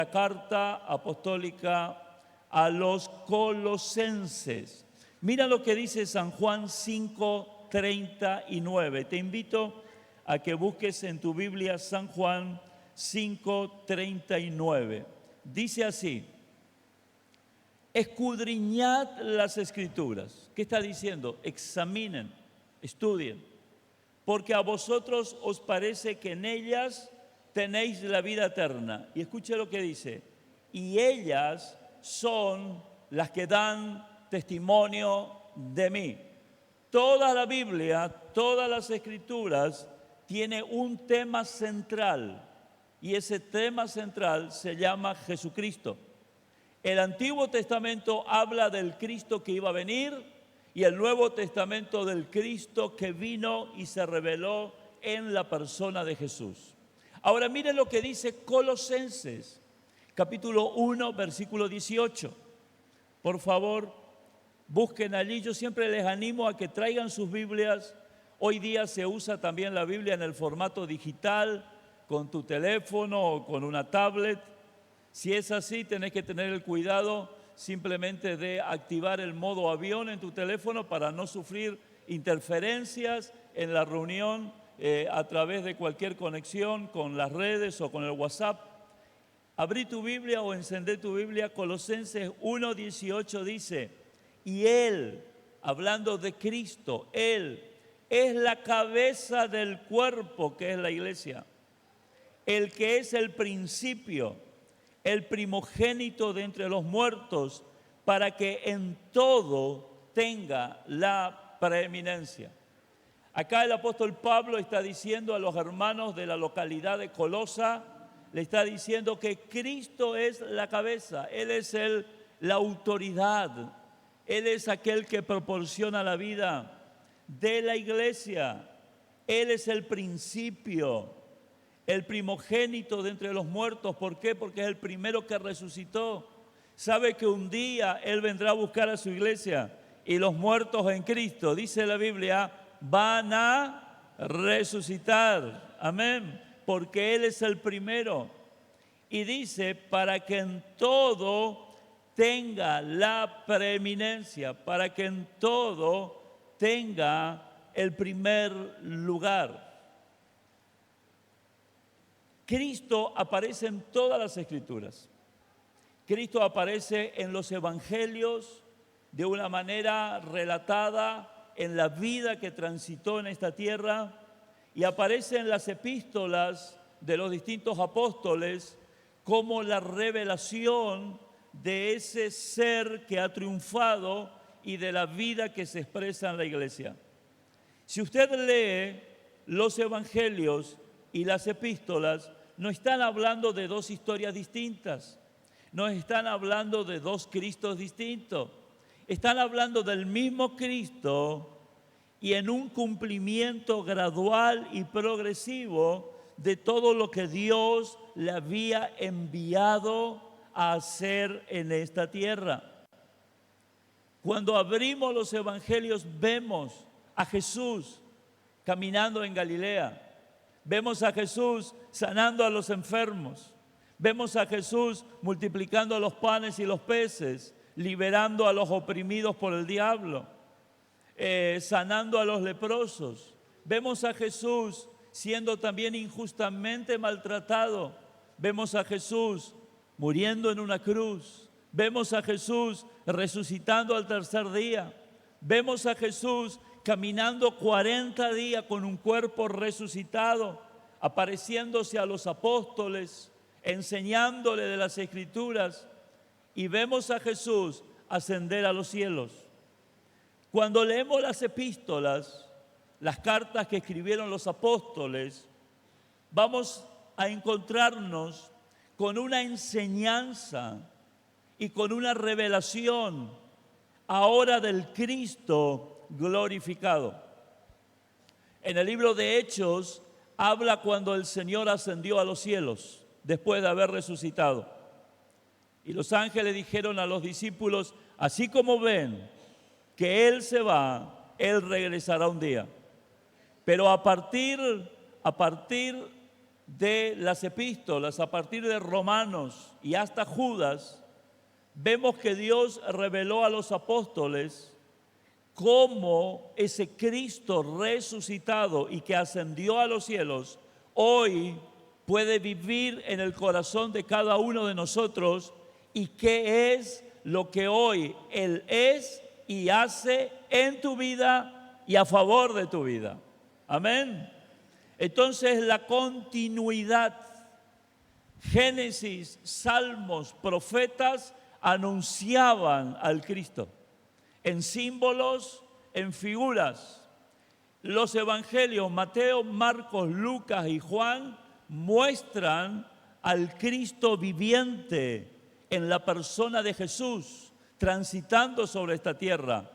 la carta apostólica a los Colosenses. Mira lo que dice San Juan 5:39. Te invito a que busques en tu Biblia San Juan 5:39. Dice así: escudriñad las Escrituras. ¿Qué está diciendo? Examinen, estudien, porque a vosotros os parece que en ellas tenéis la vida eterna. Y escuche lo que dice: y ellas son las que dan testimonio de mí. Toda la Biblia, todas las Escrituras tiene un tema central, y ese tema central se llama Jesucristo. El Antiguo Testamento habla del Cristo que iba a venir, y el Nuevo Testamento del Cristo que vino y se reveló en la persona de Jesús. Ahora miren lo que dice Colosenses, capítulo 1, versículo 18. Por favor, busquen allí. Yo siempre les animo a que traigan sus Biblias. Hoy día se usa también la Biblia en el formato digital, con tu teléfono o con una tablet. Si es así, tenés que tener el cuidado simplemente de activar el modo avión en tu teléfono para no sufrir interferencias en la reunión a través de cualquier conexión con las redes o con el WhatsApp. Abrí tu Biblia o encendé tu Biblia. Colosenses 1:18 dice: y Él, hablando de Cristo, Él es la cabeza del cuerpo, que es la iglesia, el que es el principio, el primogénito de entre los muertos, para que en todo tenga la preeminencia. Acá el apóstol Pablo está diciendo a los hermanos de la localidad de Colosa, le está diciendo que Cristo es la cabeza, Él es la autoridad, Él es aquel que proporciona la vida de la iglesia, Él es el principio, el primogénito de entre los muertos. ¿Por qué? Porque es el primero que resucitó. Sabe que un día Él vendrá a buscar a su iglesia y los muertos en Cristo, dice la Biblia, van a resucitar. Amén. Porque Él es el primero. Y dice, para que en todo tenga la preeminencia, para que en todo tenga el primer lugar. Cristo aparece en todas las Escrituras. Cristo aparece en los evangelios de una manera relatada en la vida que transitó en esta tierra, y aparece en las epístolas de los distintos apóstoles como la revelación de ese ser que ha triunfado y de la vida que se expresa en la iglesia. Si usted lee los evangelios y las epístolas, no están hablando de dos historias distintas, no están hablando de dos Cristos distintos, están hablando del mismo Cristo y en un cumplimiento gradual y progresivo de todo lo que Dios le había enviado a hacer en esta tierra. Cuando abrimos los evangelios vemos a Jesús caminando en Galilea, vemos a Jesús sanando a los enfermos, vemos a Jesús multiplicando los panes y los peces, liberando a los oprimidos por el diablo, sanando a los leprosos. Vemos a Jesús siendo también injustamente maltratado. Vemos a Jesús muriendo en una cruz. Vemos a Jesús resucitando al tercer día. Vemos a Jesús caminando 40 días con un cuerpo resucitado, apareciéndose a los apóstoles, enseñándole de las Escrituras, y vemos a Jesús ascender a los cielos. Cuando leemos las epístolas, las cartas que escribieron los apóstoles, vamos a encontrarnos con una enseñanza y con una revelación ahora del Cristo glorificado. En el libro de Hechos habla cuando el Señor ascendió a los cielos después de haber resucitado. Y los ángeles dijeron a los discípulos: así como ven que Él se va, Él regresará un día. Pero a partir de las epístolas, a partir de Romanos y hasta Judas, vemos que Dios reveló a los apóstoles cómo ese Cristo resucitado y que ascendió a los cielos, hoy puede vivir en el corazón de cada uno de nosotros y qué es lo que hoy Él es y hace en tu vida y a favor de tu vida. Amén. Entonces la continuidad, Génesis, Salmos, profetas anunciaban al Cristo en símbolos, en figuras. Los evangelios, Mateo, Marcos, Lucas y Juan, muestran al Cristo viviente en la persona de Jesús, transitando sobre esta tierra.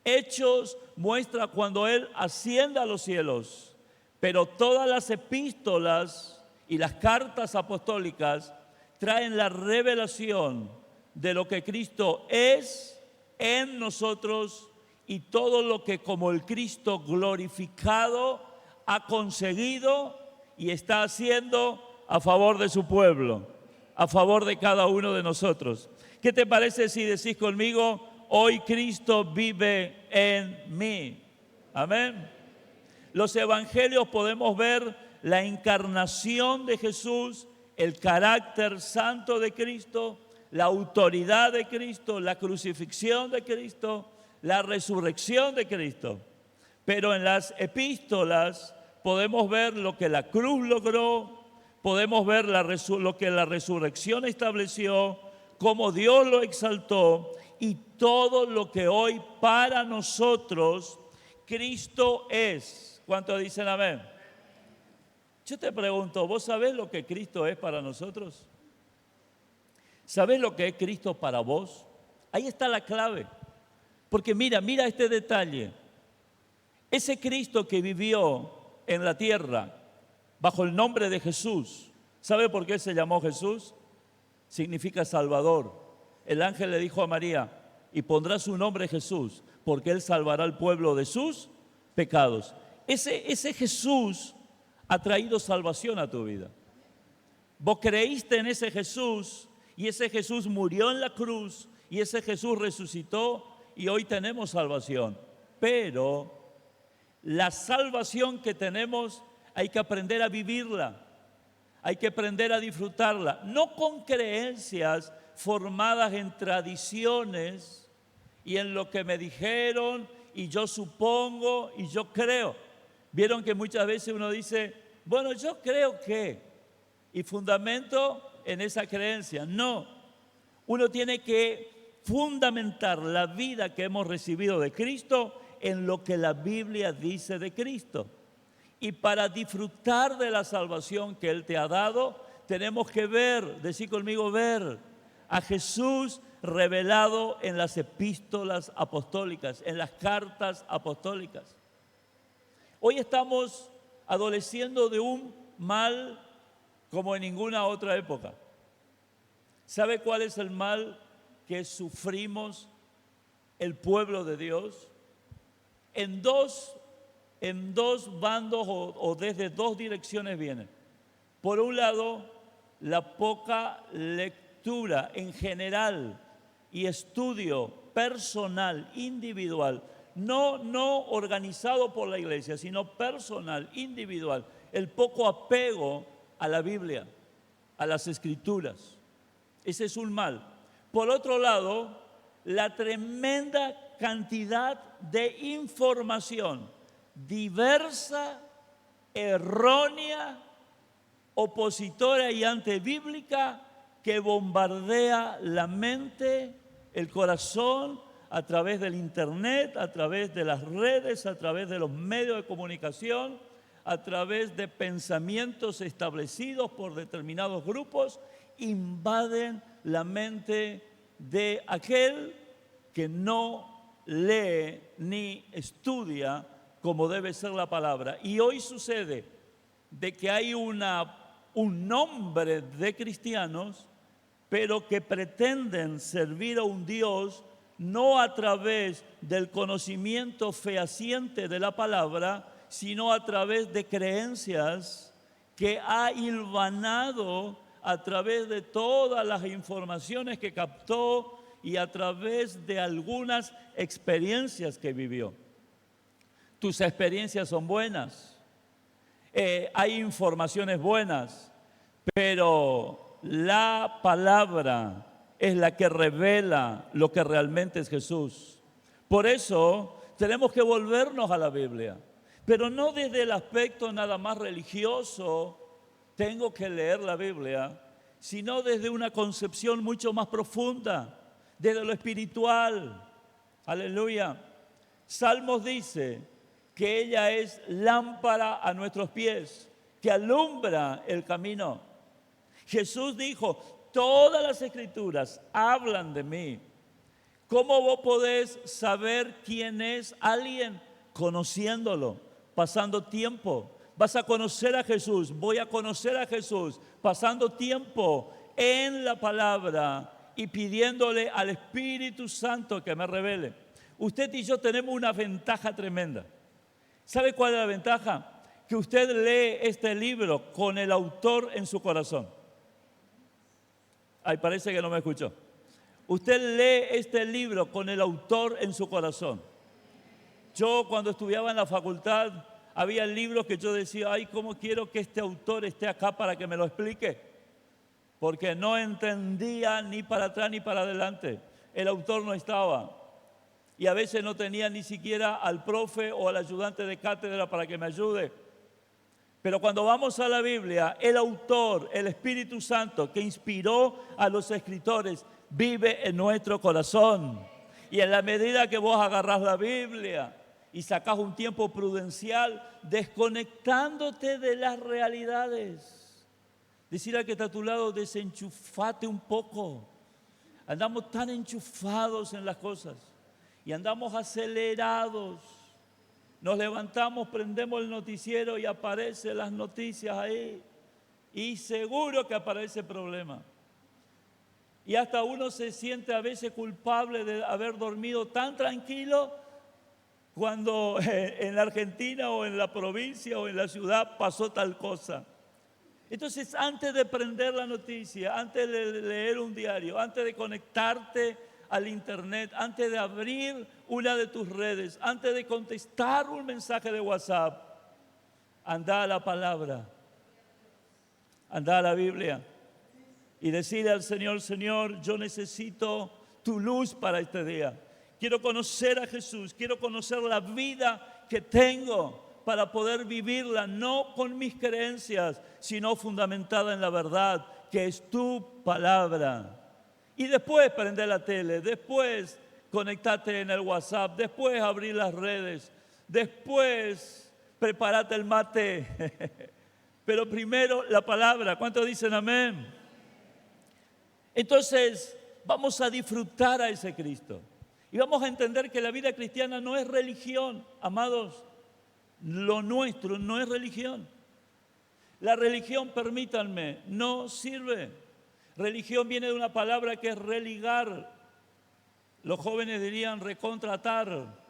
Hechos muestra cuando Él asciende a los cielos. Pero todas las epístolas y las cartas apostólicas traen la revelación de lo que Cristo es en nosotros y todo lo que como el Cristo glorificado ha conseguido y está haciendo a favor de su pueblo, a favor de cada uno de nosotros. ¿Qué te parece si decís conmigo, hoy Cristo vive en mí? Amén. Los evangelios podemos ver la encarnación de Jesús, el carácter santo de Cristo, la autoridad de Cristo, la crucifixión de Cristo, la resurrección de Cristo. Pero en las epístolas podemos ver lo que la cruz logró, podemos ver lo que la resurrección estableció, cómo Dios lo exaltó y todo lo que hoy para nosotros Cristo es. ¿Cuántos dicen amén? Yo te pregunto, ¿vos sabés lo que Cristo es para nosotros? ¿Sabés lo que es Cristo para vos? Ahí está la clave. Porque mira este detalle. Ese Cristo que vivió en la tierra bajo el nombre de Jesús, ¿sabe por qué se llamó Jesús? Significa Salvador. El ángel le dijo a María, y pondrá su nombre Jesús, porque Él salvará al pueblo de sus pecados. Ese Jesús ha traído salvación a tu vida. Vos creíste en ese Jesús y ese Jesús murió en la cruz y ese Jesús resucitó y hoy tenemos salvación. Pero la salvación que tenemos hay que aprender a vivirla, hay que aprender a disfrutarla, no con creencias formadas en tradiciones y en lo que me dijeron y yo supongo y yo creo. Vieron que muchas veces uno dice, bueno, yo creo que, y fundamento en esa creencia. No, uno tiene que fundamentar la vida que hemos recibido de Cristo en lo que la Biblia dice de Cristo. Y para disfrutar de la salvación que Él te ha dado, tenemos que ver, decí conmigo, ver a Jesús revelado en las epístolas apostólicas, en las cartas apostólicas. Hoy estamos adoleciendo de un mal como en ninguna otra época. ¿Sabe cuál es el mal que sufrimos el pueblo de Dios? En dos bandos o desde dos direcciones viene. Por un lado, la poca lectura en general y estudio personal, individual, no organizado por la iglesia, sino personal, individual, el poco apego a la Biblia, a las Escrituras. Ese es un mal. Por otro lado, la tremenda cantidad de información diversa, errónea, opositora y antibíblica que bombardea la mente, el corazón, a través del internet, a través de las redes, a través de los medios de comunicación, a través de pensamientos establecidos por determinados grupos, invaden la mente de aquel que no lee ni estudia como debe ser la palabra. Y hoy sucede de que hay un nombre de cristianos, pero que pretenden servir a un Dios no a través del conocimiento fehaciente de la palabra, sino a través de creencias que ha hilvanado a través de todas las informaciones que captó y a través de algunas experiencias que vivió. Tus experiencias son buenas, hay informaciones buenas, pero la palabra es la que revela lo que realmente es Jesús. Por eso tenemos que volvernos a la Biblia, pero no desde el aspecto nada más religioso, tengo que leer la Biblia, sino desde una concepción mucho más profunda, desde lo espiritual. Aleluya. Salmos dice que ella es lámpara a nuestros pies, que alumbra el camino. Jesús dijo, todas las escrituras hablan de mí. ¿Cómo vos podés saber quién es alguien? Conociéndolo, pasando tiempo. Vas a conocer a Jesús, voy a conocer a Jesús, pasando tiempo en la palabra y pidiéndole al Espíritu Santo que me revele. Usted y yo tenemos una ventaja tremenda. ¿Sabe cuál es la ventaja? Que usted lee este libro con el autor en su corazón. Ay, parece que no me escuchó. Usted lee este libro con el autor en su corazón. Yo cuando estudiaba en la facultad, había libros que yo decía, ay, cómo quiero que este autor esté acá para que me lo explique. Porque no entendía ni para atrás ni para adelante. El autor no estaba. Y a veces no tenía ni siquiera al profe o al ayudante de cátedra para que me ayude. Pero cuando vamos a la Biblia, el autor, el Espíritu Santo que inspiró a los escritores, vive en nuestro corazón. Y en la medida que vos agarrás la Biblia y sacás un tiempo prudencial, desconectándote de las realidades. Decir al que está a tu lado, desenchufate un poco. Andamos tan enchufados en las cosas y andamos acelerados. Nos levantamos, prendemos el noticiero y aparecen las noticias ahí. Y seguro que aparece problema. Y hasta uno se siente a veces culpable de haber dormido tan tranquilo cuando en la Argentina o en la provincia o en la ciudad pasó tal cosa. Entonces, antes de prender la noticia, antes de leer un diario, antes de conectarte al internet, antes de abrir una de tus redes, antes de contestar un mensaje de WhatsApp, anda a la palabra, anda a la Biblia y decirle al Señor, Señor, yo necesito tu luz para este día. Quiero conocer a Jesús, quiero conocer la vida que tengo para poder vivirla, no con mis creencias, sino fundamentada en la verdad, que es tu palabra. Y después prender la tele, después conectarte en el WhatsApp, después abrir las redes, después preparate el mate. Pero primero la palabra. ¿Cuántos dicen amén? Entonces vamos a disfrutar a ese Cristo. Y vamos a entender que la vida cristiana no es religión, amados. Lo nuestro no es religión. La religión, permítanme, no sirve. Religión viene de una palabra que es religar. Los jóvenes dirían recontratar.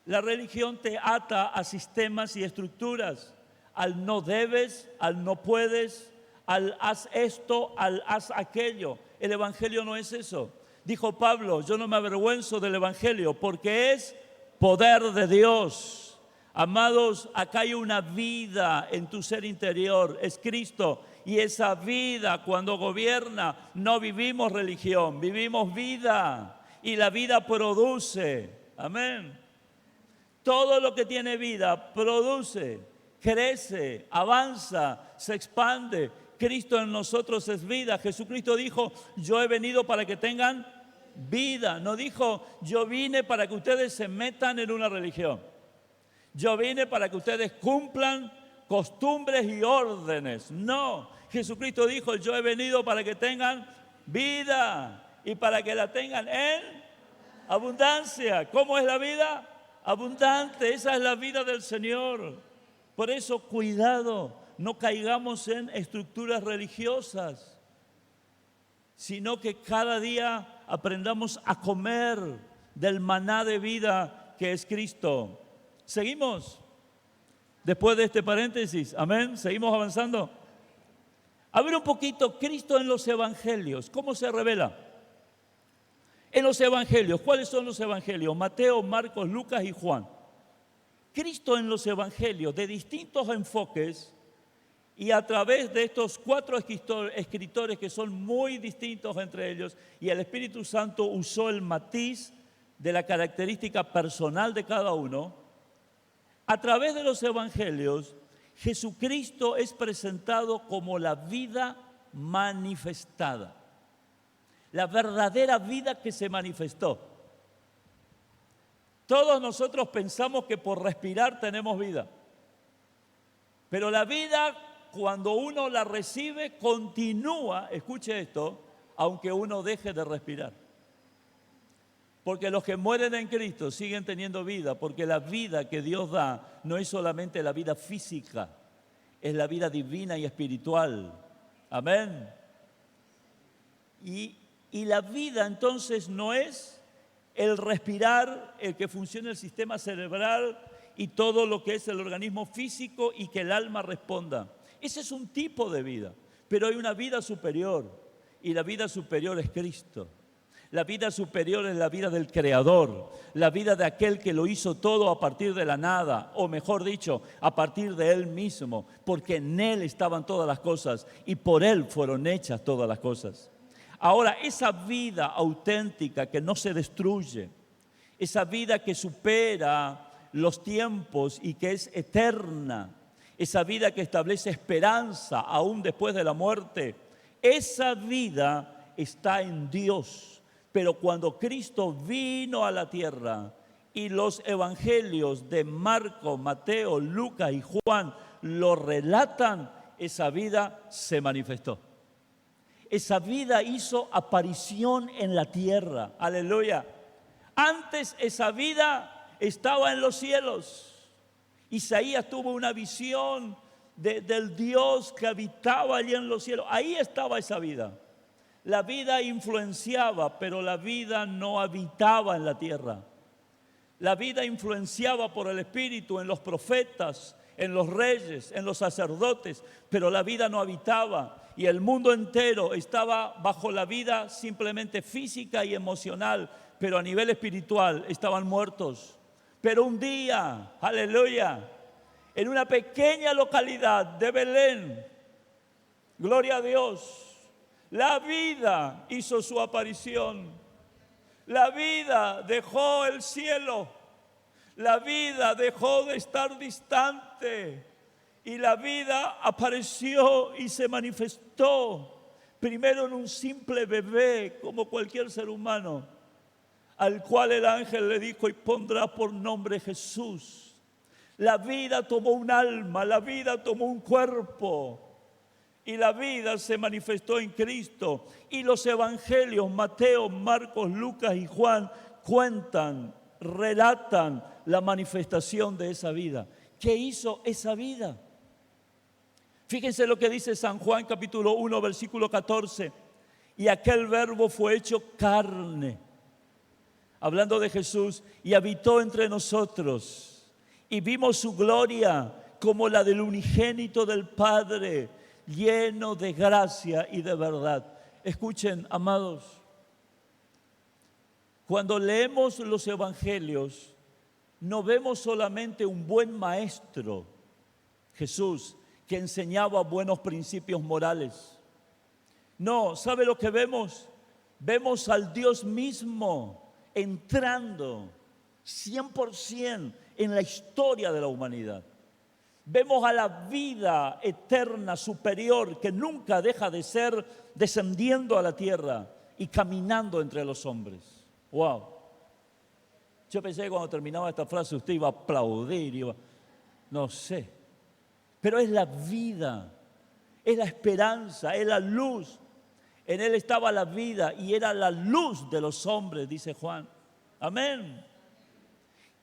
La religión te ata a sistemas y estructuras. Al no debes, al no puedes, al haz esto, al haz aquello. El evangelio no es eso. Dijo Pablo, yo no me avergüenzo del evangelio porque es poder de Dios. Amados, acá hay una vida en tu ser interior, es Cristo. Y esa vida cuando gobierna, no vivimos religión, vivimos vida. Y la vida produce, amén. Todo lo que tiene vida produce, crece, avanza, se expande. Cristo en nosotros es vida. Jesucristo dijo, yo he venido para que tengan vida. No dijo, yo vine para que ustedes se metan en una religión. Yo vine para que ustedes cumplan costumbres y órdenes. No, Jesucristo dijo, yo he venido para que tengan vida y para que la tengan en abundancia. ¿Cómo es la vida? Abundante, esa es la vida del Señor. Por eso, cuidado, no caigamos en estructuras religiosas, sino que cada día aprendamos a comer del maná de vida que es Cristo. Seguimos. Después de este paréntesis, amén, seguimos avanzando. A ver un poquito, Cristo en los evangelios, ¿cómo se revela? En los evangelios, ¿cuáles son los evangelios? Mateo, Marcos, Lucas y Juan. Cristo en los evangelios, de distintos enfoques, y a través de estos 4 escritores que son muy distintos entre ellos, y el Espíritu Santo usó el matiz de la característica personal de cada uno, a través de los evangelios, Jesucristo es presentado como la vida manifestada, la verdadera vida que se manifestó. Todos nosotros pensamos que por respirar tenemos vida, pero la vida, cuando uno la recibe, continúa, escuche esto, aunque uno deje de respirar. Porque los que mueren en Cristo siguen teniendo vida, porque la vida que Dios da no es solamente la vida física, es la vida divina y espiritual. Amén. Y la vida entonces no es el respirar, el que funcione el sistema cerebral y todo lo que es el organismo físico y que el alma responda. Ese es un tipo de vida, pero hay una vida superior, y la vida superior es Cristo. La vida superior es la vida del Creador, la vida de aquel que lo hizo todo a partir de la nada, o mejor dicho, a partir de Él mismo, porque en Él estaban todas las cosas y por Él fueron hechas todas las cosas. Ahora, esa vida auténtica que no se destruye, esa vida que supera los tiempos y que es eterna, esa vida que establece esperanza aún después de la muerte, esa vida está en Dios. Pero cuando Cristo vino a la tierra y los evangelios de Marcos, Mateo, Lucas y Juan lo relatan, esa vida se manifestó. Esa vida hizo aparición en la tierra. Aleluya. Antes esa vida estaba en los cielos. Isaías tuvo una visión del Dios que habitaba allí en los cielos. Ahí estaba esa vida. La vida influenciaba, pero la vida no habitaba en la tierra. La vida influenciaba por el Espíritu en los profetas, en los reyes, en los sacerdotes, pero la vida no habitaba. Y el mundo entero estaba bajo la vida simplemente física y emocional, pero a nivel espiritual estaban muertos. Pero un día, aleluya, en una pequeña localidad de Belén, gloria a Dios, la vida hizo su aparición. La vida dejó el cielo. La vida dejó de estar distante. Y la vida apareció y se manifestó. Primero en un simple bebé, como cualquier ser humano, al cual el ángel le dijo: y pondrá por nombre Jesús. La vida tomó un alma, la vida tomó un cuerpo. Y la vida se manifestó en Cristo. Y los evangelios, Mateo, Marcos, Lucas y Juan, cuentan, relatan la manifestación de esa vida. ¿Qué hizo esa vida? Fíjense lo que dice San Juan capítulo 1, versículo 14. Y aquel verbo fue hecho carne, hablando de Jesús, y habitó entre nosotros. Y vimos su gloria como la del unigénito del Padre, lleno de gracia y de verdad. Escuchen, amados, cuando leemos los evangelios, no vemos solamente un buen maestro, Jesús, que enseñaba buenos principios morales. No, ¿sabe lo que vemos? Vemos al Dios mismo entrando 100% en la historia de la humanidad. Vemos a la vida eterna superior que nunca deja de ser, descendiendo a la tierra y caminando entre los hombres. ¡Wow! Yo pensé que cuando terminaba esta frase usted iba a aplaudir, no sé. Pero es la vida, es la esperanza, es la luz. En Él estaba la vida y era la luz de los hombres, dice Juan. Amén.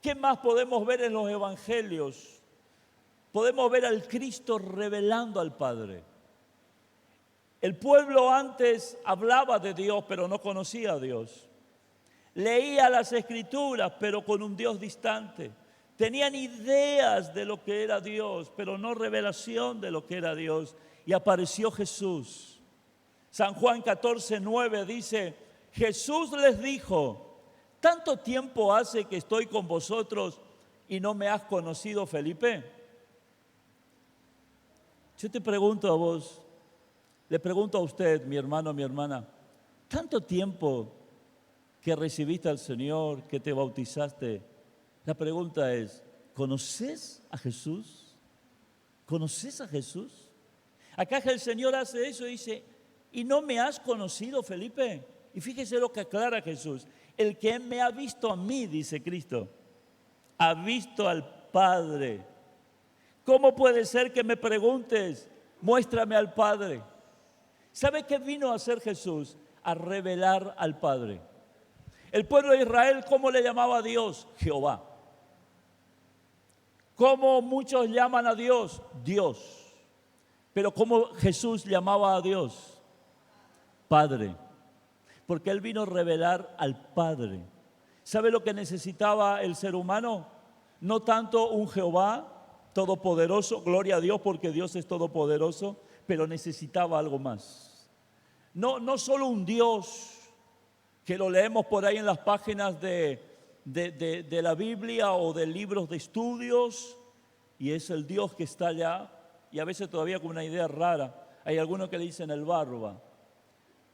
¿Qué más podemos ver en los evangelios? Podemos ver al Cristo revelando al Padre. El pueblo antes hablaba de Dios, pero no conocía a Dios. Leía las Escrituras, pero con un Dios distante. Tenían ideas de lo que era Dios, pero no revelación de lo que era Dios. Y apareció Jesús. San Juan 14:9 dice, Jesús les dijo, ¿tanto tiempo hace que estoy con vosotros y no me has conocido, Felipe? Yo te pregunto a vos, le pregunto a usted, mi hermano, mi hermana, ¿tanto tiempo que recibiste al Señor, que te bautizaste? La pregunta es, ¿conoces a Jesús? ¿Conoces a Jesús? Acá el Señor hace eso y dice, ¿y no me has conocido, Felipe? Y fíjese lo que aclara Jesús. El que me ha visto a mí, dice Cristo, ha visto al Padre. ¿Cómo puede ser que me preguntes, muéstrame al Padre? ¿Sabe qué vino a hacer Jesús? A revelar al Padre. El pueblo de Israel, ¿cómo le llamaba a Dios? Jehová. ¿Cómo muchos llaman a Dios? Dios. Pero ¿cómo Jesús llamaba a Dios? Padre. Porque Él vino a revelar al Padre. ¿Sabe lo que necesitaba el ser humano? No tanto un Jehová todopoderoso, gloria a Dios porque Dios es todopoderoso, pero necesitaba algo más. No solo un Dios que lo leemos por ahí en las páginas de la Biblia o de libros de estudios, y es el Dios que está allá, y a veces todavía con una idea rara. Hay algunos que le dicen el barba,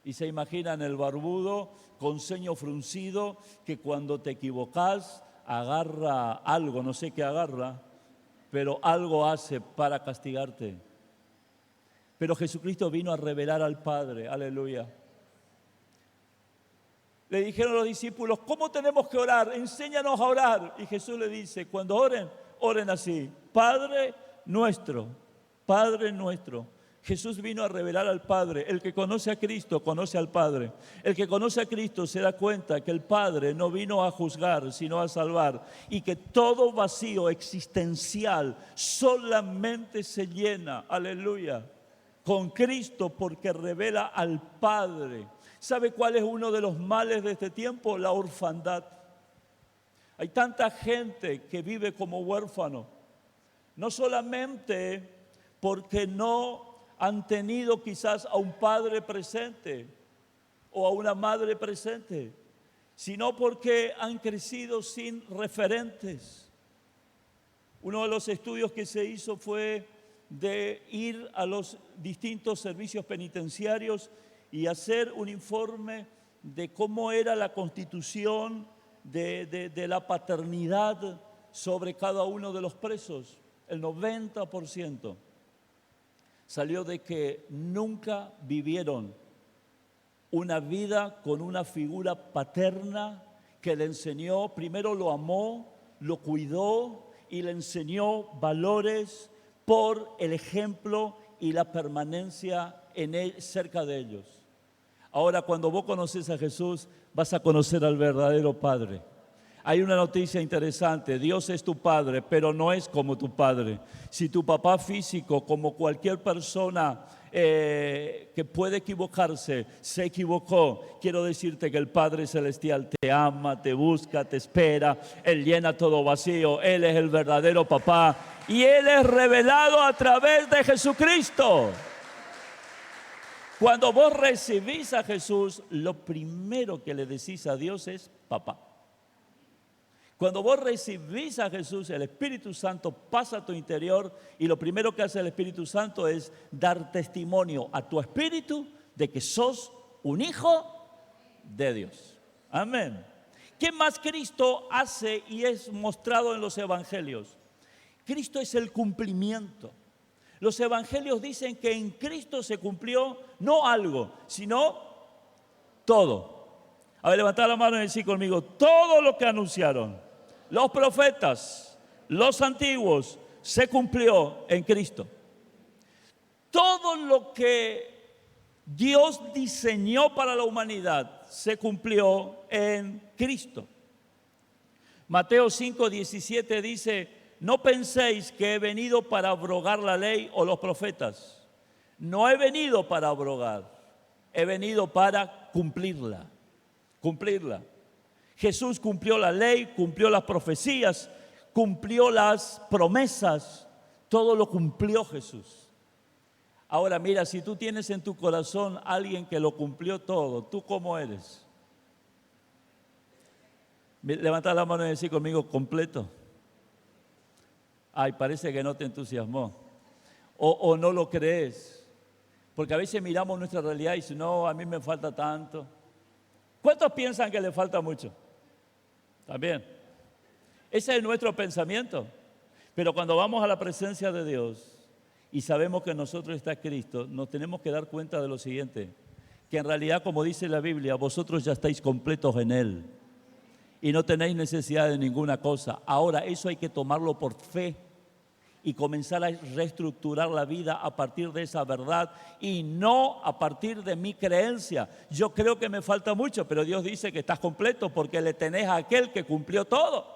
y se imaginan el barbudo con ceño fruncido, que cuando te equivocas agarra algo, no sé qué agarra, pero algo hace para castigarte. Pero Jesucristo vino a revelar al Padre, aleluya. Le dijeron los discípulos, ¿cómo tenemos que orar? Enséñanos a orar. Y Jesús le dice, cuando oren, oren así, Padre nuestro, Padre nuestro. Jesús vino a revelar al Padre. El que conoce a Cristo conoce al Padre. El que conoce a Cristo se da cuenta que el Padre no vino a juzgar, sino a salvar. Y que todo vacío existencial solamente se llena, aleluya, con Cristo, porque revela al Padre. ¿Sabe cuál es uno de los males de este tiempo? La orfandad. Hay tanta gente que vive como huérfano, no solamente porque no han tenido quizás a un padre presente o a una madre presente, sino porque han crecido sin referentes. Uno de los estudios que se hizo fue de ir a los distintos servicios penitenciarios y hacer un informe de cómo era la constitución de la paternidad sobre cada uno de los presos. El 90% salió de que nunca vivieron una vida con una figura paterna que le enseñó, primero lo amó, lo cuidó y le enseñó valores por el ejemplo y la permanencia en él, cerca de ellos. Ahora, cuando vos conoces a Jesús, vas a conocer al verdadero Padre. Hay una noticia interesante, Dios es tu Padre, pero no es como tu Padre. Si tu papá físico, como cualquier persona que puede equivocarse, se equivocó, quiero decirte que el Padre Celestial te ama, te busca, te espera, Él llena todo vacío, Él es el verdadero papá y Él es revelado a través de Jesucristo. Cuando vos recibís a Jesús, lo primero que le decís a Dios es papá. Cuando vos recibís a Jesús, el Espíritu Santo pasa a tu interior y lo primero que hace el Espíritu Santo es dar testimonio a tu espíritu de que sos un hijo de Dios. Amén. ¿Qué más Cristo hace y es mostrado en los evangelios? Cristo es el cumplimiento. Los evangelios dicen que en Cristo se cumplió no algo, sino todo. A ver, levantad la mano y decid conmigo, todo lo que anunciaron los profetas, los antiguos, se cumplió en Cristo. Todo lo que Dios diseñó para la humanidad se cumplió en Cristo. Mateo 5:17 dice, no penséis que he venido para abrogar la ley o los profetas. No he venido para abrogar, he venido para cumplirla. Jesús cumplió la ley, cumplió las profecías, cumplió las promesas, todo lo cumplió Jesús. Ahora mira, si tú tienes en tu corazón a alguien que lo cumplió todo, ¿tú cómo eres? Levanta la mano y decir conmigo, completo. Ay, parece que no te entusiasmó. O no lo crees. Porque a veces miramos nuestra realidad y decimos, no, a mí me falta tanto. ¿Cuántos piensan que le falta mucho? También. Ese es nuestro pensamiento. Pero cuando vamos a la presencia de Dios y sabemos que en nosotros está Cristo, nos tenemos que dar cuenta de lo siguiente, que en realidad, como dice la Biblia, vosotros ya estáis completos en Él y no tenéis necesidad de ninguna cosa. Ahora, eso hay que tomarlo por fe y comenzar a reestructurar la vida a partir de esa verdad y no a partir de mi creencia. Yo creo que me falta mucho, pero Dios dice que estás completo porque le tenés a aquel que cumplió todo.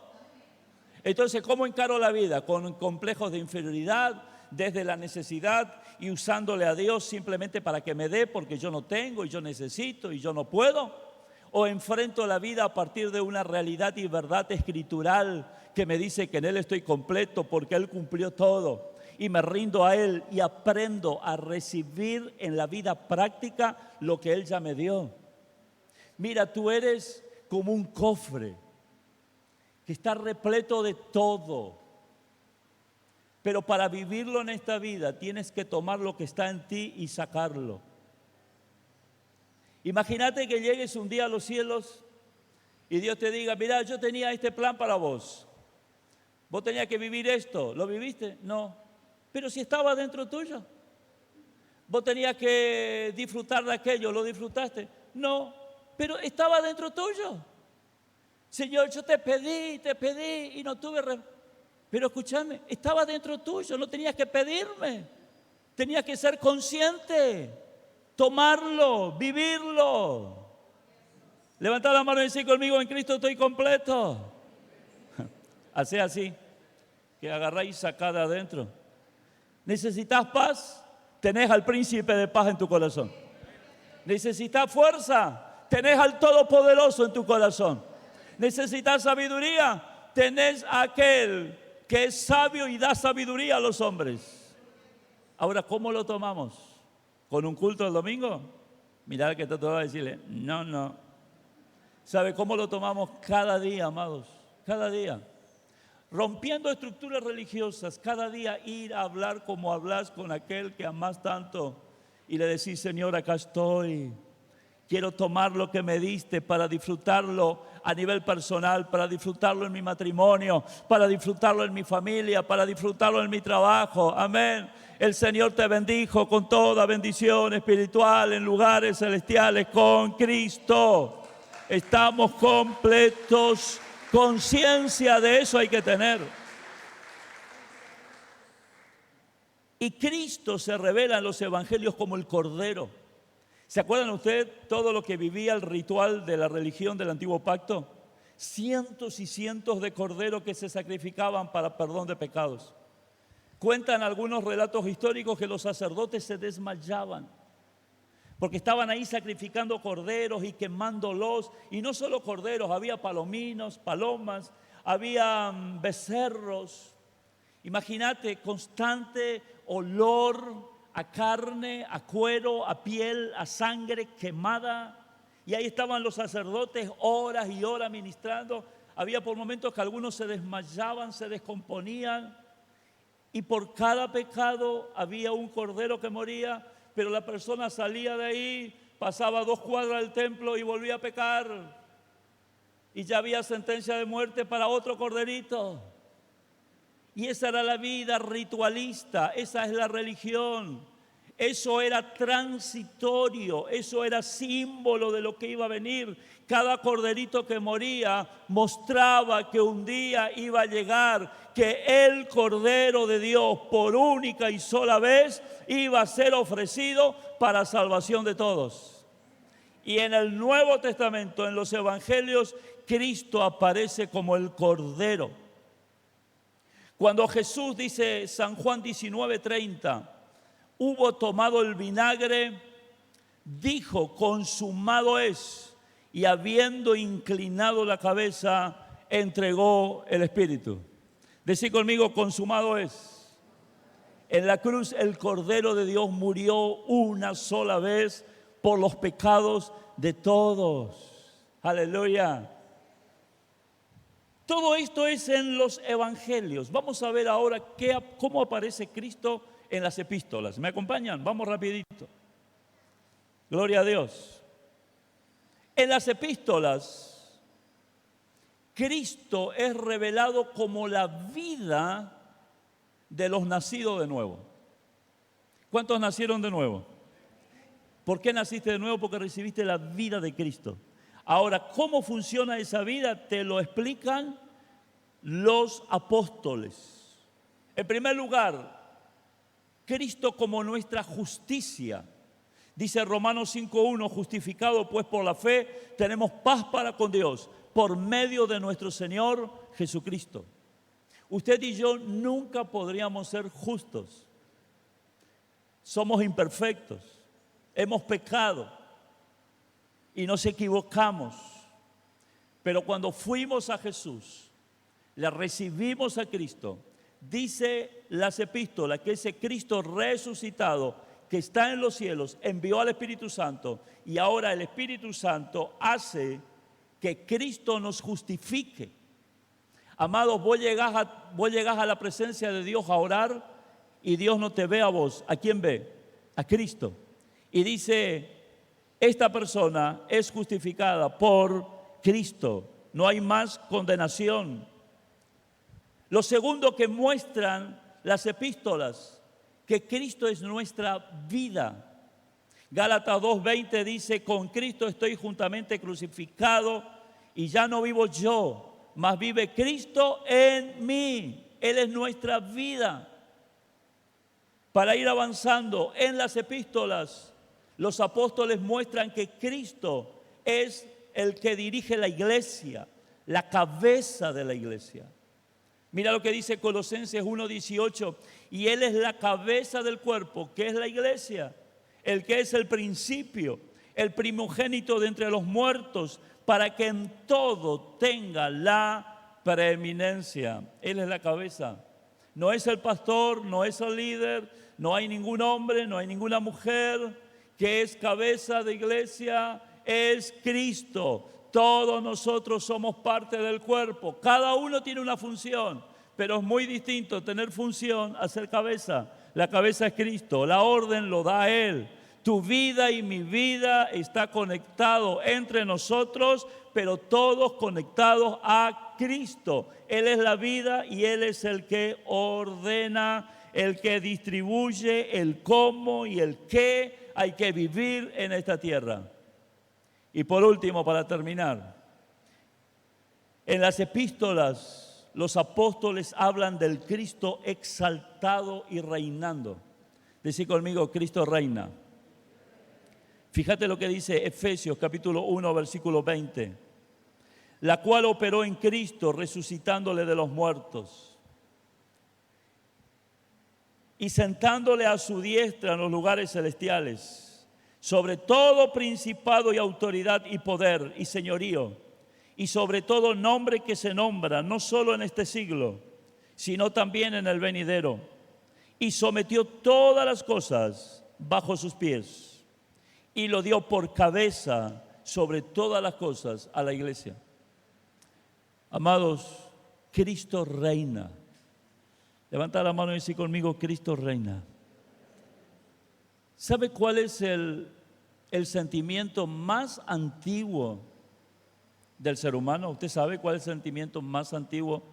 Entonces, ¿cómo encaro la vida? Con complejos de inferioridad, desde la necesidad y usándole a Dios simplemente para que me dé porque yo no tengo y yo necesito y yo no puedo. O enfrento la vida a partir de una realidad y verdad escritural que me dice que en Él estoy completo porque Él cumplió todo. Y me rindo a Él y aprendo a recibir en la vida práctica lo que Él ya me dio. Mira, tú eres como un cofre que está repleto de todo. Pero para vivirlo en esta vida tienes que tomar lo que está en ti y sacarlo. Imagínate que llegues un día a los cielos y Dios te diga, mira, yo tenía este plan para vos. Vos tenías que vivir esto. ¿Lo viviste? No. Pero si estaba dentro tuyo. Vos tenías que disfrutar de aquello. ¿Lo disfrutaste? No. Pero estaba dentro tuyo. Señor, yo te pedí y no tuve... Pero escúchame, estaba dentro tuyo, no tenías que pedirme. Tenías que ser consciente, tomarlo, vivirlo. Levanta la mano y decir conmigo, en Cristo estoy completo. Hacé así, que agarráis y sacad de adentro. ¿Necesitas paz? Tenés al príncipe de paz en tu corazón. ¿Necesitas fuerza? Tenés al Todopoderoso en tu corazón. ¿Necesitas sabiduría? Tenés a aquel que es sabio y da sabiduría a los hombres. Ahora, ¿cómo lo tomamos? ¿Con un culto el domingo? Mirá que te va a decirle, no. ¿Sabe cómo lo tomamos? Cada día, amados, cada día. Rompiendo estructuras religiosas, cada día ir a hablar como hablas con aquel que amás tanto y le decís, Señor, acá estoy. Quiero tomar lo que me diste para disfrutarlo a nivel personal, para disfrutarlo en mi matrimonio, para disfrutarlo en mi familia, para disfrutarlo en mi trabajo. Amén. El Señor te bendijo con toda bendición espiritual en lugares celestiales con Cristo. Estamos completos. Conciencia de eso hay que tener. Y Cristo se revela en los evangelios como el Cordero. ¿Se acuerdan ustedes todo lo que vivía el ritual de la religión del Antiguo Pacto? Cientos y cientos de corderos que se sacrificaban para perdón de pecados. Cuentan algunos relatos históricos que los sacerdotes se desmayaban porque estaban ahí sacrificando corderos y quemándolos. Y no solo corderos, había palominos, palomas, había becerros. Imagínate, constante olor a carne, a cuero, a piel, a sangre quemada. Y ahí estaban los sacerdotes horas y horas ministrando. Había por momentos que algunos se desmayaban, se descomponían. Y por cada pecado había un cordero que moría, pero la persona salía de ahí, pasaba 2 cuadras del templo y volvía a pecar. Y ya había sentencia de muerte para otro corderito. Y esa era la vida ritualista, esa es la religión. Eso era transitorio, eso era símbolo de lo que iba a venir. Cada corderito que moría mostraba que un día iba a llegar, que el Cordero de Dios por única y sola vez iba a ser ofrecido para salvación de todos. Y en el Nuevo Testamento, en los Evangelios, Cristo aparece como el Cordero. Cuando Jesús, dice San Juan 19:30, hubo tomado el vinagre, dijo, consumado es, y habiendo inclinado la cabeza, entregó el Espíritu. Decí conmigo, consumado es. En la cruz el Cordero de Dios murió una sola vez por los pecados de todos. Aleluya. Todo esto es en los evangelios. Vamos a ver ahora cómo aparece Cristo en las epístolas. ¿Me acompañan? Vamos rapidito. Gloria a Dios. En las epístolas, Cristo es revelado como la vida de los nacidos de nuevo. ¿Cuántos nacieron de nuevo? ¿Por qué naciste de nuevo? Porque recibiste la vida de Cristo. Ahora, ¿cómo funciona esa vida? Te lo explican los apóstoles. En primer lugar, Cristo como nuestra justicia. Dice Romanos 5:1, justificado pues por la fe, tenemos paz para con Dios por medio de nuestro Señor Jesucristo. Usted y yo nunca podríamos ser justos. Somos imperfectos, hemos pecado y nos equivocamos. Pero cuando fuimos a Jesús, le recibimos a Cristo, dice las epístolas que ese Cristo resucitado que está en los cielos envió al Espíritu Santo y ahora el Espíritu Santo hace que Cristo nos justifique. Amados, vos llegás a la presencia de Dios a orar y Dios no te ve a vos. ¿A quién ve? A Cristo. Y dice, esta persona es justificada por Cristo. No hay más condenación. Lo segundo que muestran las epístolas, que Cristo es nuestra vida. Gálatas 2:20 dice, con Cristo estoy juntamente crucificado y ya no vivo yo, mas vive Cristo en mí. Él es nuestra vida. Para ir avanzando en las epístolas, los apóstoles muestran que Cristo es el que dirige la iglesia, la cabeza de la iglesia. Mira lo que dice Colosenses 1:18, y Él es la cabeza del cuerpo, que es la iglesia, el que es el principio, el primogénito de entre los muertos, para que en todo tenga la preeminencia. Él es la cabeza. No es el pastor, no es el líder, no hay ningún hombre, no hay ninguna mujer que es cabeza de iglesia, es Cristo. Todos nosotros somos parte del cuerpo. Cada uno tiene una función, pero es muy distinto tener función a ser cabeza. La cabeza es Cristo, la orden lo da Él. Tu vida y mi vida está conectado entre nosotros, pero todos conectados a Cristo. Él es la vida y Él es el que ordena, el que distribuye el cómo y el qué hay que vivir en esta tierra. Y por último, para terminar, en las epístolas los apóstoles hablan del Cristo exaltado y reinando. Decí conmigo, Cristo reina. Fíjate lo que dice Efesios capítulo 1, versículo 20. La cual operó en Cristo, resucitándole de los muertos y sentándole a su diestra en los lugares celestiales, sobre todo principado y autoridad y poder y señorío, y sobre todo nombre que se nombra, no solo en este siglo, sino también en el venidero. Y sometió todas las cosas bajo sus pies, y lo dio por cabeza sobre todas las cosas a la iglesia. Amados, Cristo reina. Levanta la mano y dice conmigo, Cristo reina. ¿Sabe cuál es el sentimiento más antiguo del ser humano? ¿Usted sabe cuál es el sentimiento más antiguo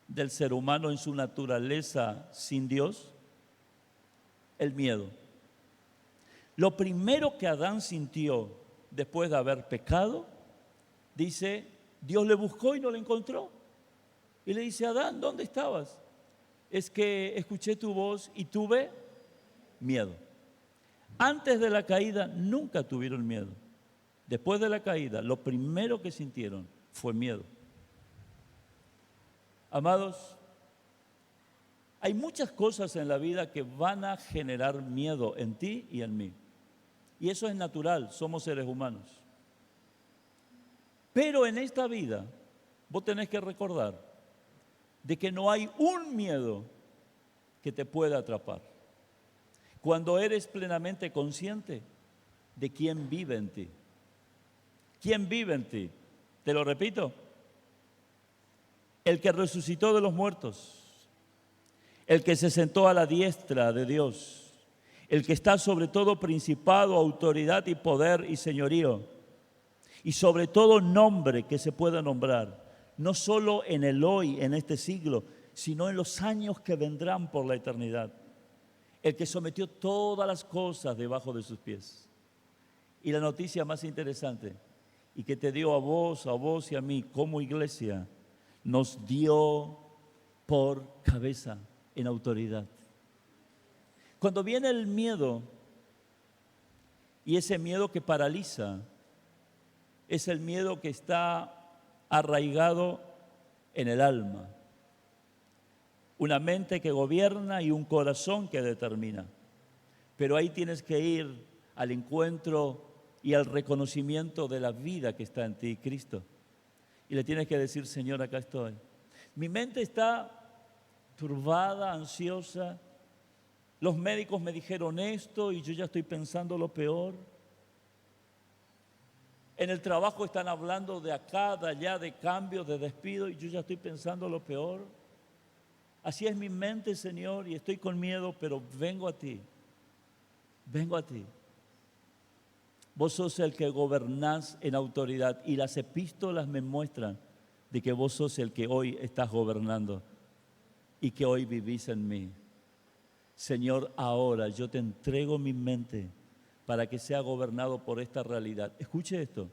del ser humano en su naturaleza sin Dios? El miedo. Lo primero que Adán sintió después de haber pecado, dice, Dios le buscó y no le encontró. Y le dice, Adán, ¿dónde estabas? Es que escuché tu voz y tuve miedo. Antes de la caída nunca tuvieron miedo. Después de la caída, lo primero que sintieron fue miedo. Amados, hay muchas cosas en la vida que van a generar miedo en ti y en mí. Y eso es natural, somos seres humanos. Pero en esta vida, vos tenés que recordar de que no hay un miedo que te pueda atrapar. Cuando eres plenamente consciente de quién vive en ti. ¿Quién vive en ti? Te lo repito. El que resucitó de los muertos. El que se sentó a la diestra de Dios. El que está sobre todo principado, autoridad y poder y señorío. Y sobre todo nombre que se pueda nombrar. No solo en el hoy, en este siglo, sino en los años que vendrán por la eternidad. El que sometió todas las cosas debajo de sus pies. Y la noticia más interesante, y que te dio a vos y a mí como iglesia, nos dio por cabeza en autoridad. Cuando viene el miedo, y ese miedo que paraliza, es el miedo que está arraigado en el alma. Una mente que gobierna y un corazón que determina. Pero ahí tienes que ir al encuentro y al reconocimiento de la vida que está en ti, Cristo. Y le tienes que decir, Señor, acá estoy. Mi mente está turbada, ansiosa. Los médicos me dijeron esto y yo ya estoy pensando lo peor. En el trabajo están hablando de acá, de allá, de cambios, de despido y yo ya estoy pensando lo peor. Así es mi mente, Señor, y estoy con miedo, pero vengo a ti. Vengo a ti. Vos sos el que gobernás en autoridad y las epístolas me muestran de que vos sos el que hoy estás gobernando y que hoy vivís en mí. Señor, ahora yo te entrego mi mente para que sea gobernado por esta realidad. Escuche esto.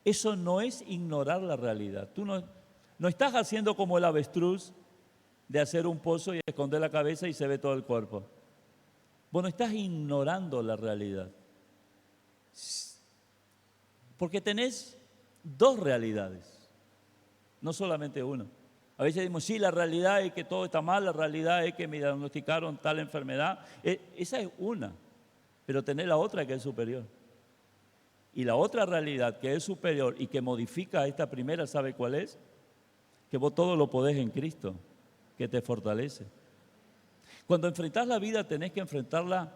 Eso no es ignorar la realidad. Tú no estás haciendo como el avestruz de hacer un pozo y esconder la cabeza y se ve todo el cuerpo. Vos no estás ignorando la realidad. Porque tenés dos realidades, no solamente una. A veces decimos, sí, la realidad es que todo está mal, la realidad es que me diagnosticaron tal enfermedad. Esa es una, pero tenés la otra que es superior. Y la otra realidad que es superior y que modifica a esta primera, ¿sabe cuál es? Que vos todo lo podés en Cristo, que te fortalece. Cuando enfrentás la vida tenés que enfrentarla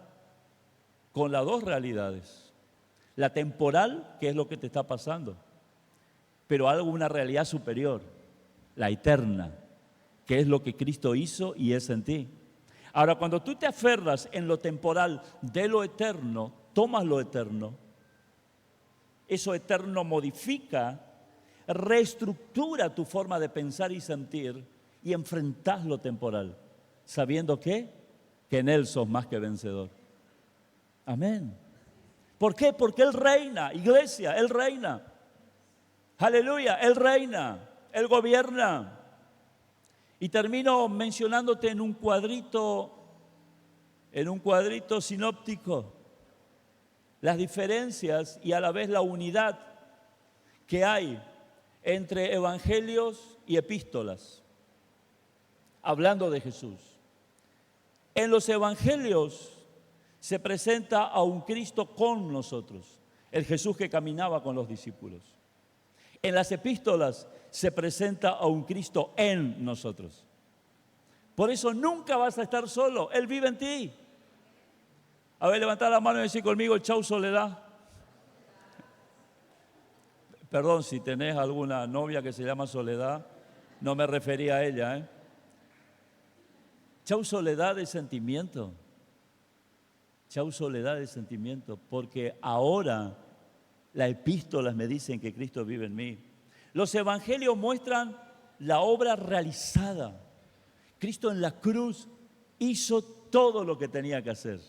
con las dos realidades. La temporal, que es lo que te está pasando, pero algo, una realidad superior, la eterna, que es lo que Cristo hizo y es en ti. Ahora, cuando tú te aferras en lo temporal de lo eterno, tomas lo eterno, eso eterno modifica, reestructura tu forma de pensar y sentir y enfrentás lo temporal, sabiendo que en Él sos más que vencedor. Amén. ¿Por qué? Porque Él reina, iglesia, Él reina. Aleluya, Él reina, Él gobierna. Y termino mencionándote en un cuadrito sinóptico, las diferencias y a la vez la unidad que hay entre evangelios y epístolas, hablando de Jesús. En los evangelios se presenta a un Cristo con nosotros, el Jesús que caminaba con los discípulos. En las epístolas se presenta a un Cristo en nosotros. Por eso nunca vas a estar solo, Él vive en ti. A ver, levantad la mano y decir conmigo, chau soledad. Perdón, si tenés alguna novia que se llama Soledad, no me refería a ella, Chau soledad de sentimiento. Chau soledad de sentimiento, porque ahora las epístolas me dicen que Cristo vive en mí. Los evangelios muestran la obra realizada. Cristo en la cruz hizo todo lo que tenía que hacer.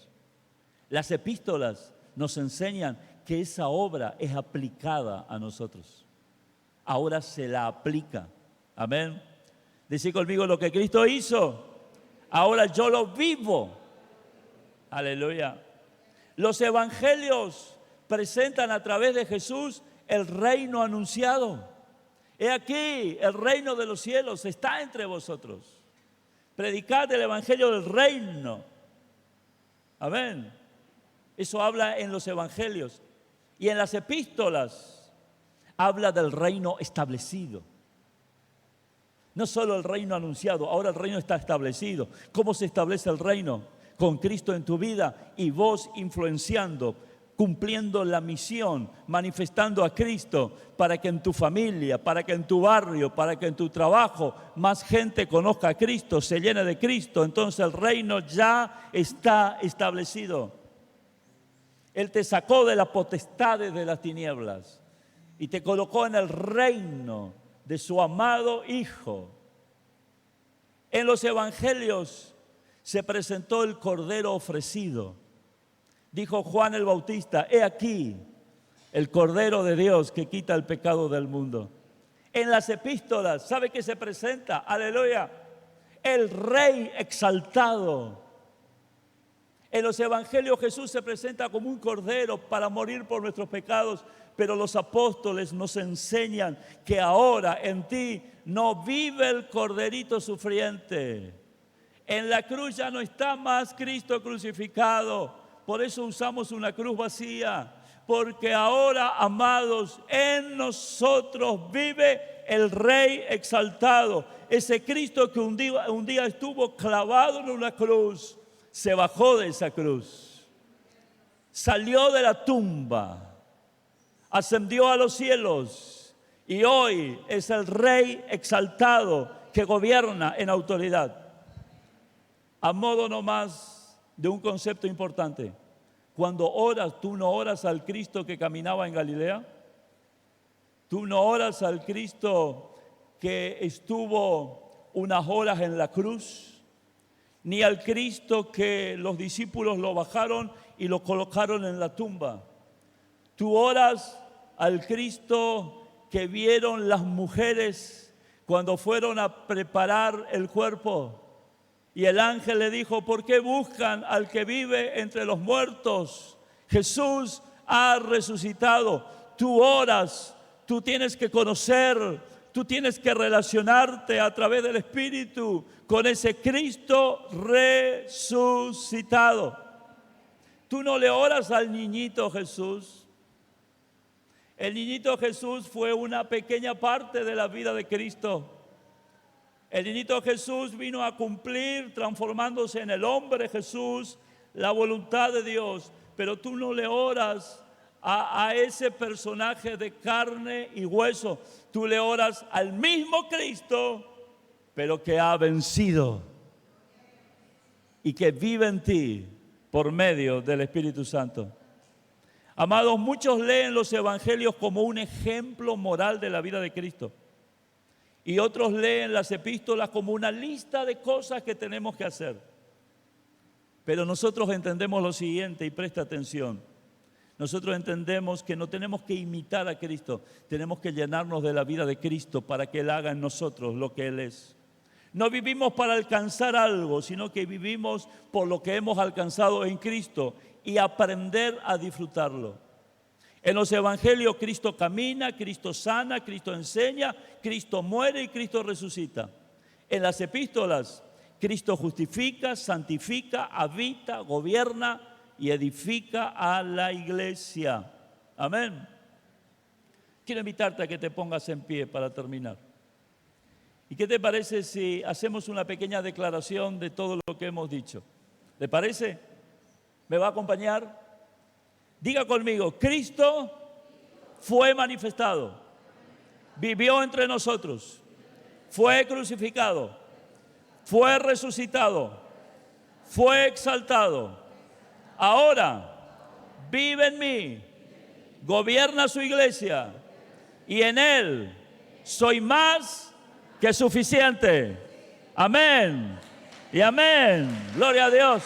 Las epístolas nos enseñan que esa obra es aplicada a nosotros. Ahora se la aplica. Amén. Decí conmigo, lo que Cristo hizo, ahora yo lo vivo. Aleluya. Los evangelios presentan a través de Jesús el reino anunciado. He aquí, el reino de los cielos está entre vosotros. Predicad el evangelio del reino. Amén. Eso habla en los evangelios. Y en las epístolas habla del reino establecido. No solo el reino anunciado, ahora el reino está establecido. ¿Cómo se establece el reino? Con Cristo en tu vida y vos influenciando, cumpliendo la misión, manifestando a Cristo para que en tu familia, para que en tu barrio, para que en tu trabajo más gente conozca a Cristo, se llene de Cristo. Entonces el reino ya está establecido. Él te sacó de las potestades de las tinieblas y te colocó en el reino de su amado Hijo. En los evangelios se presentó el Cordero ofrecido. Dijo Juan el Bautista: he aquí el Cordero de Dios que quita el pecado del mundo. En las epístolas, ¿sabe qué se presenta? Aleluya, el Rey exaltado. En los evangelios Jesús se presenta como un cordero para morir por nuestros pecados, pero los apóstoles nos enseñan que ahora en ti no vive el corderito sufriente. En la cruz ya no está más Cristo crucificado, por eso usamos una cruz vacía, porque ahora, amados, en nosotros vive el Rey exaltado, ese Cristo que un día estuvo clavado en una cruz. Se bajó de esa cruz, salió de la tumba, ascendió a los cielos y hoy es el Rey exaltado que gobierna en autoridad. A modo nomás de un concepto importante, cuando oras, tú no oras al Cristo que caminaba en Galilea, tú no oras al Cristo que estuvo unas horas en la cruz, ni al Cristo que los discípulos lo bajaron y lo colocaron en la tumba. Tú oras al Cristo que vieron las mujeres cuando fueron a preparar el cuerpo. Y el ángel le dijo: ¿por qué buscan al que vive entre los muertos? Jesús ha resucitado. Tú oras, tú tienes que conocer, tú tienes que relacionarte a través del Espíritu con ese Cristo resucitado. Tú no le oras al niñito Jesús. El niñito Jesús fue una pequeña parte de la vida de Cristo. El niñito Jesús vino a cumplir, transformándose en el hombre Jesús, la voluntad de Dios. Pero tú no le oras a ese personaje de carne y hueso. Tú le oras al mismo Cristo, pero que ha vencido y que vive en ti por medio del Espíritu Santo. Amados, muchos leen los evangelios como un ejemplo moral de la vida de Cristo. Y otros leen las epístolas como una lista de cosas que tenemos que hacer. Pero nosotros entendemos lo siguiente, y presta atención. Nosotros entendemos que no tenemos que imitar a Cristo, tenemos que llenarnos de la vida de Cristo para que Él haga en nosotros lo que Él es. No vivimos para alcanzar algo, sino que vivimos por lo que hemos alcanzado en Cristo y aprender a disfrutarlo. En los evangelios Cristo camina, Cristo sana, Cristo enseña, Cristo muere y Cristo resucita. En las epístolas Cristo justifica, santifica, habita, gobierna y edifica a la iglesia. Amén. Quiero invitarte a que te pongas en pie para terminar. ¿Y qué te parece si hacemos una pequeña declaración de todo lo que hemos dicho? ¿Le parece? ¿Me va a acompañar? Diga conmigo: Cristo fue manifestado, vivió entre nosotros, fue crucificado, fue resucitado, fue exaltado. Ahora vive en mí, gobierna su iglesia y en Él soy más que suficiente. Amén y amén. Gloria a Dios.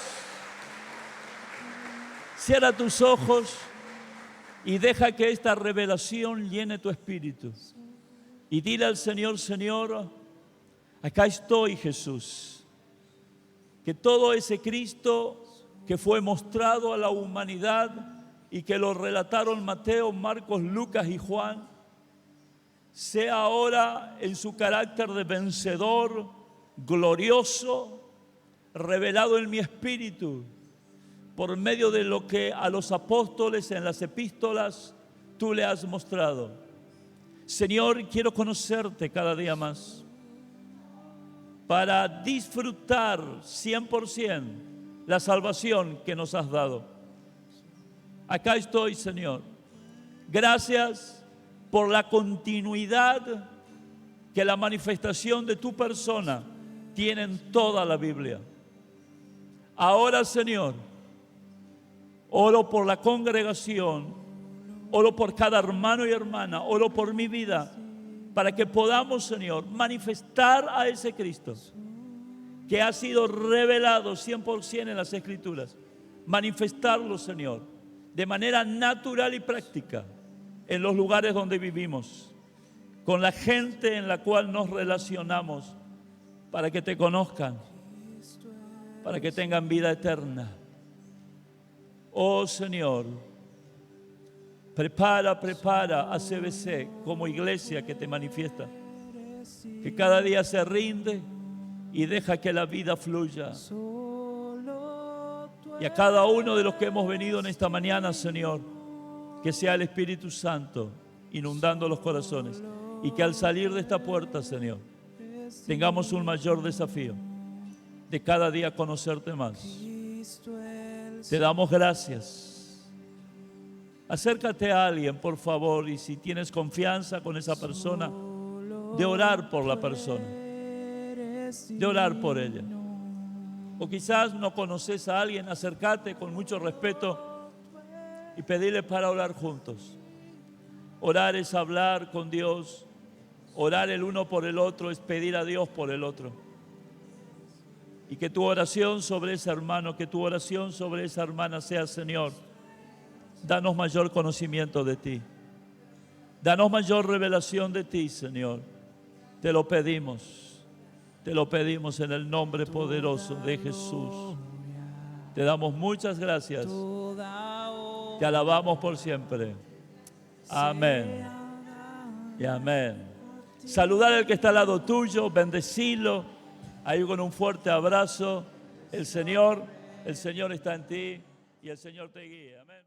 Cierra tus ojos y deja que esta revelación llene tu espíritu. Y dile al Señor: Señor, acá estoy, Jesús. Que todo ese Cristo que fue mostrado a la humanidad y que lo relataron Mateo, Marcos, Lucas y Juan, sea ahora en su carácter de vencedor, glorioso, revelado en mi espíritu, por medio de lo que a los apóstoles en las epístolas tú le has mostrado. Señor, quiero conocerte cada día más. para disfrutar 100% la salvación que nos has dado. Acá estoy, Señor. Gracias por la continuidad que la manifestación de tu persona tiene en toda la Biblia. Ahora, Señor, oro por la congregación, oro por cada hermano y hermana, oro por mi vida, para que podamos, Señor, manifestar a ese Cristo que ha sido revelado 100% en las Escrituras. Manifestarlo, Señor, de manera natural y práctica en los lugares donde vivimos, con la gente en la cual nos relacionamos, para que te conozcan, para que tengan vida eterna. Oh Señor, prepara a CBC como iglesia que te manifiesta, que cada día se rinde y deja que la vida fluya. Y a cada uno de los que hemos venido en esta mañana, Señor, que sea el Espíritu Santo inundando los corazones, y que al salir de esta puerta, Señor, tengamos un mayor desafío de cada día conocerte más. Te damos gracias. Acércate a alguien, por favor, y si tienes confianza con esa persona, de orar por la persona, de orar por ella. O quizás no conoces a alguien, acércate con mucho respeto y pedirle para orar juntos. Orar es hablar con Dios. Orar el uno por el otro es pedir a Dios por el otro. Y que tu oración sobre ese hermano, que tu oración sobre esa hermana sea: Señor, danos mayor conocimiento de ti. Danos mayor revelación de ti, Señor. Te lo pedimos. Te lo pedimos en el nombre poderoso de Jesús. Te damos muchas gracias. Te alabamos por siempre. Amén. Y amén. Saludar al que está al lado tuyo, bendecirlo, ahí con un fuerte abrazo. El Señor está en ti y el Señor te guía. Amén.